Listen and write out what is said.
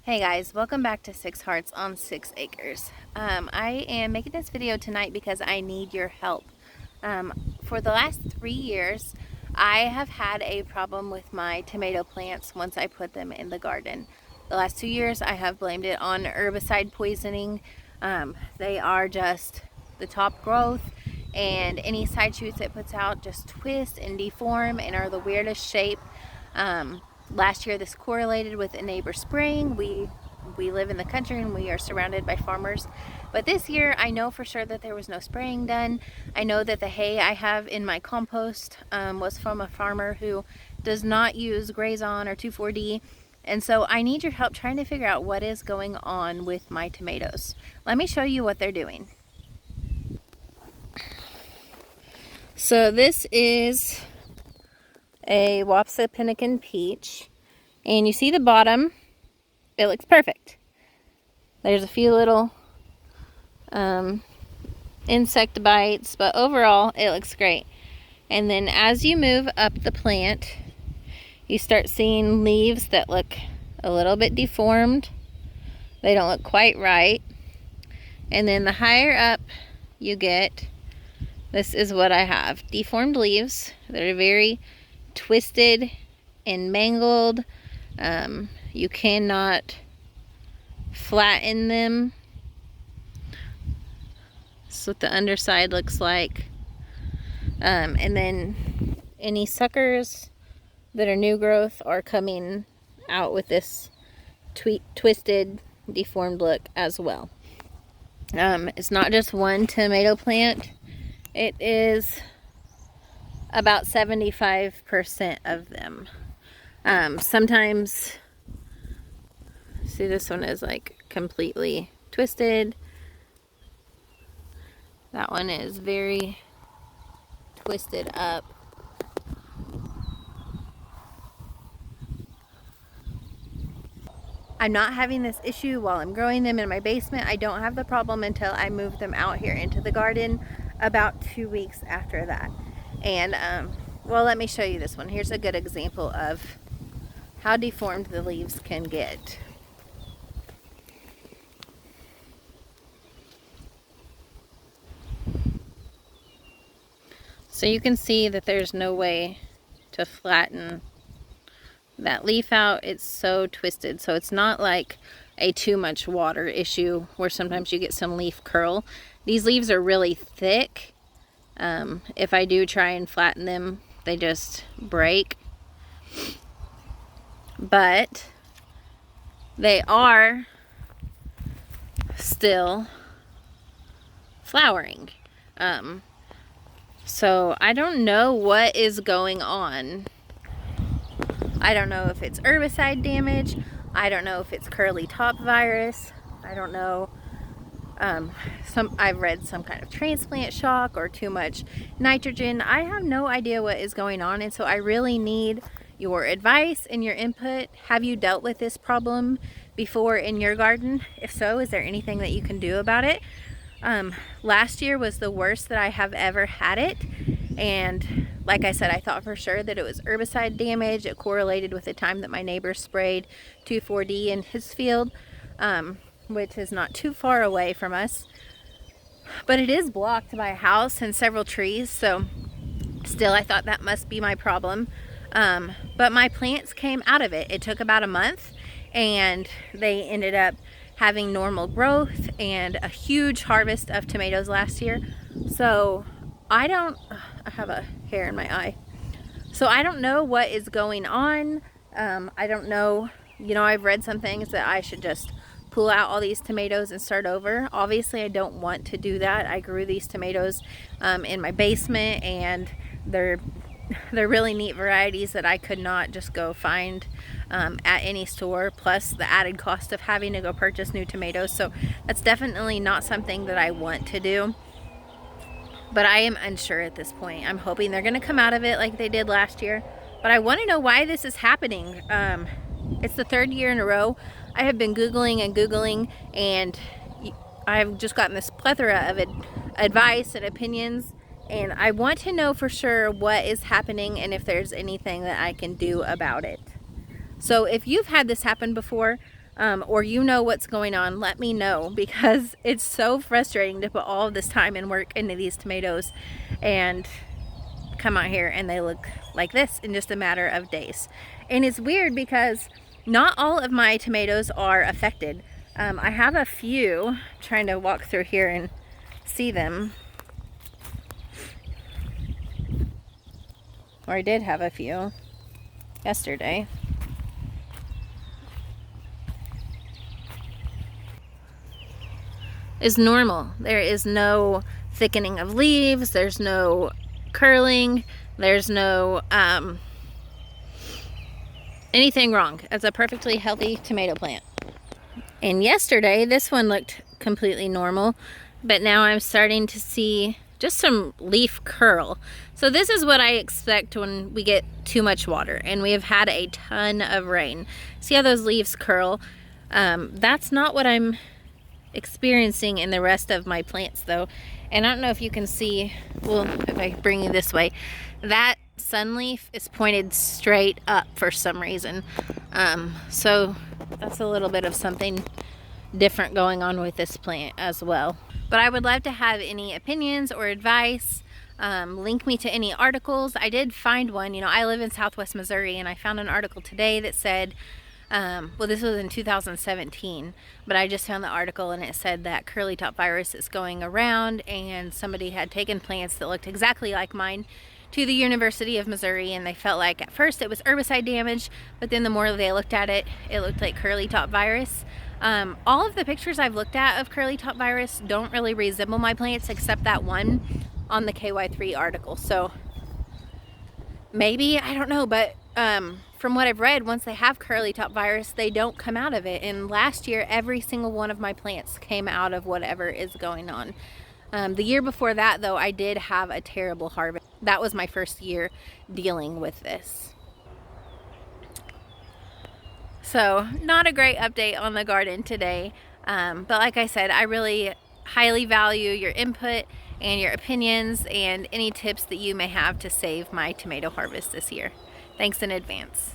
Hey guys, welcome back to 6 Hearts on 6 Acres. I am making this video tonight because I need your help. For the last 3 years, I have had a problem with my tomato plants once I put them in the garden. The last 2 years, I have blamed it on herbicide poisoning. They are just the top growth, and any side shoots it puts out just twist and deform and are the weirdest shape. Last year this correlated with a neighbor spraying. We live in the country and we are surrounded by farmers. But this year I know for sure that there was no spraying done. I know that the hay I have in my compost was from a farmer who does not use Grazon or 2,4-D. And so I need your help trying to figure out what is going on with my tomatoes. Let me show you what they're doing. So this is a Wapsipinicon peach, and you see the bottom, it looks perfect. There's a few little insect bites, but overall it looks great. And then as you move up the plant, you start seeing leaves that look a little bit deformed. They don't look quite right. And then the higher up you get, this is what I have. Deformed leaves that are very twisted and mangled. You cannot flatten them. That's what the underside looks like. And then any suckers that are new growth are coming out with this twisted, deformed look as well. It's not just one tomato plant. It is about 75% of them. Sometimes, see, this one is like completely twisted. That one is very twisted up. I'm not having this issue while I'm growing them in my basement. I don't have the problem until I move them out here into the garden about 2 weeks after that. And well, let me show you this one. Here's a good example of how deformed the leaves can get. So you can see that there's no way to flatten that leaf out. It's so twisted. So it's not like a too much water issue where sometimes you get some leaf curl. These leaves are really thick. If I do try and flatten them, they just break. But they are still flowering. So I don't know what is going on. I don't know if it's herbicide damage. I don't know if it's curly top virus. I don't know. I've read some kind of transplant shock or too much nitrogen. I have no idea what is going on, and so I really need your advice and your input. Have you dealt with this problem before in your garden? If so, is there anything that you can do about it? Last year was the worst that I have ever had it, and like I said, I thought for sure that it was herbicide damage. It correlated with the time that my neighbor sprayed 2,4-D in his field, which is not too far away from us, but it is blocked by a house and several trees. So still, I thought that must be my problem. But my plants came out of it. It took about a month, and they ended up having normal growth and a huge harvest of tomatoes last year. So I have a hair in my eye. So I don't know what is going on. I don't know, I've read some things that I should just pull out all these tomatoes and start over. Obviously, I don't want to do that. I grew these tomatoes in my basement, and they're really neat varieties that I could not just go find at any store, plus the added cost of having to go purchase new tomatoes. So that's definitely not something that I want to do. But I am unsure at this point. I'm hoping they're going to come out of it like they did last year. But I want to know why this is happening. It's the 3rd year in a row. I have been Googling and Googling, and I've just gotten this plethora of advice and opinions. And I want to know for sure what is happening and if there's anything that I can do about it. So if you've had this happen before, or you know what's going on, let me know, because it's so frustrating to put all of this time and work into these tomatoes and come out here and they look like this in just a matter of days. And it's weird because not all of my tomatoes are affected. I have a few. I'm trying to walk through here and see them. Or I did have a few yesterday. Is normal. There is no thickening of leaves, there's no curling, there's no anything wrong. It's a perfectly healthy tomato plant. And yesterday this one looked completely normal, but now I'm starting to see just some leaf curl. So this is what I expect when we get too much water and we have had a ton of rain. See how those leaves curl? That's not what I'm experiencing in the rest of my plants though. And I don't know if you can see, well, if I bring you this way, that sunleaf is pointed straight up for some reason. So that's a little bit of something different going on with this plant as well. But I would love to have any opinions or advice. Link me to any articles. I did find one, you know, I live in Southwest Missouri, and I found an article today that said, well, this was in 2017, but I just found the article and it said that curly top virus is going around, and somebody had taken plants that looked exactly like mine to the University of Missouri, and they felt like at first it was herbicide damage, but then the more they looked at it, it looked like curly top virus. All of the pictures I've looked at of curly top virus don't really resemble my plants except that one on the KY3 article. So maybe, I don't know, but from what I've read, once they have curly top virus, they don't come out of it. And last year, every single one of my plants came out of whatever is going on. The year before that, though, I did have a terrible harvest. That was my first year dealing with this. So, not a great update on the garden today. But like I said, I really highly value your input and your opinions and any tips that you may have to save my tomato harvest this year. Thanks in advance.